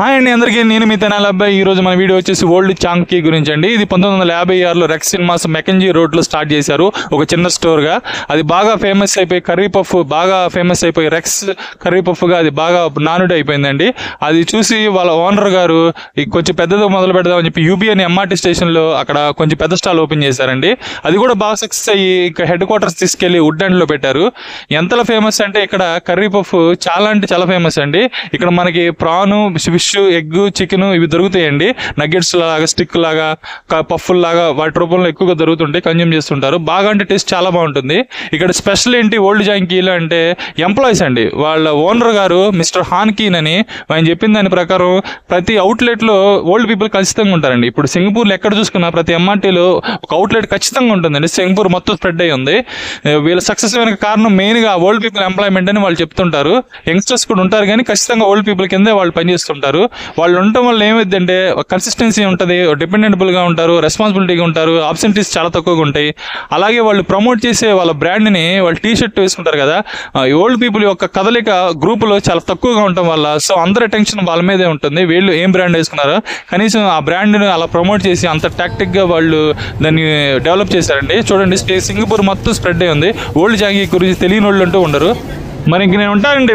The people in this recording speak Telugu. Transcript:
హాయ్ అండి అందరికీ, నేను మీ తెనాలి అబ్బాయి. ఈరోజు మన వీడియో వచ్చేసి ఓల్డ్ చాంకీ గురించి అండి. ఇది 1956లో రెక్స్ సినిమాస్ మెకెంజీ రోడ్లో స్టార్ట్ చేశారు ఒక చిన్న స్టోర్గా. అది బాగా ఫేమస్ అయిపోయి కర్రీ పఫ్ బాగా ఫేమస్ అయిపోయి రెక్స్ కర్రీ పఫ్గా అది బాగా నానుడి అయిపోయిందండి. అది చూసి వాళ్ళ ఓనర్ గారు కొంచెం పెద్దది మొదలు పెడదామని చెప్పి యూబీ అని ఎంఆర్టీ స్టేషన్లో అక్కడ కొంచెం పెద్ద స్టాల్ ఓపెన్ చేశారండి. అది కూడా బాగా సక్సెస్ అయ్యి ఇక హెడ్ క్వార్టర్స్ తీసుకెళ్లి వుడ్ అండ్లో పెట్టారు. ఎంతలా ఫేమస్ అంటే ఇక్కడ కర్రీ పఫ్ చాలా అంటే చాలా ఫేమస్ అండి. ఇక్కడ మనకి ప్రాను, ఫిష్, ఎగ్, చికెన్ ఇవి దొరుకుతాయండి. నగ్గెట్స్ లాగా, స్టిక్ లాగా, పఫ్ఫుల్ లాగా వాటి రూపంలో ఎక్కువగా దొరుకుతుంటాయి, కన్జ్యూమ్ చేస్తుంటారు. బాగా అంటే టేస్ట్ చాలా బాగుంటుంది. ఇక్కడ స్పెషల్ ఏంటి ఓల్డ్ జాంకీలో అంటే ఎంప్లాయీస్ అండి. వాళ్ళ ఓనర్ గారు మిస్టర్ హాన్కీన్ అని ఆయన చెప్పిన దాని ప్రకారం ప్రతి అవుట్లెట్లో ఓల్డ్ పీపుల్ ఖచ్చితంగా ఉంటారండి. ఇప్పుడు సింగపూర్లో ఎక్కడ చూసుకున్నా ప్రతి ఎంఆర్టీలో ఒక అవుట్లెట్ ఖచ్చితంగా ఉంటుందండి. సింగపూర్ మొత్తం స్ప్రెడ్ అయ్యి ఉంది. వీళ్ళ సక్సెస్ వెనక కారణం మెయిన్గా ఓల్డ్ పీపుల్ ఎంప్లాయ్మెంట్ అని వాళ్ళు చెప్తుంటారు. యంగ్స్టర్స్ కూడా ఉంటారు కానీ ఖచ్చితంగా ఓల్డ్ పీపుల్ కిందే వాళ్ళు పనిచేస్తుంటారు. వాళ్ళు ఉండటం వల్ల ఏమైందంటే కన్సిస్టెన్సీ ఉంటుంది, డిపెండెంటబుల్గా ఉంటారు, రెస్పాన్సిబిలిటీగా ఉంటారు, ఆబ్సెంటీస్ చాలా తక్కువగా ఉంటాయి. అలాగే వాళ్ళు ప్రమోట్ చేసే వాళ్ళ బ్రాండ్ని వాళ్ళు టీ షర్ట్ వేసుకుంటారు కదా, ఓల్డ్ పీపుల్ యొక్క కదలిక గ్రూపులో చాలా తక్కువగా ఉండటం వల్ల సో అందరి అటెన్షన్ వాళ్ళ మీదే ఉంటుంది. వీళ్ళు ఏం బ్రాండ్ వేసుకున్నారో కనీసం ఆ బ్రాండ్ని అలా ప్రమోట్ చేసి అంత టాక్టిక్గా వాళ్ళు దాన్ని డెవలప్ చేశారండి. చూడండి, సింగపూర్ మొత్తం స్ప్రెడ్ అయి ఉంది. ఓల్డ్ జాంకీ గురించి తెలియని వాళ్ళు అంటూ ఉండరు. మరి ఇంక నేను ఉంటానండి.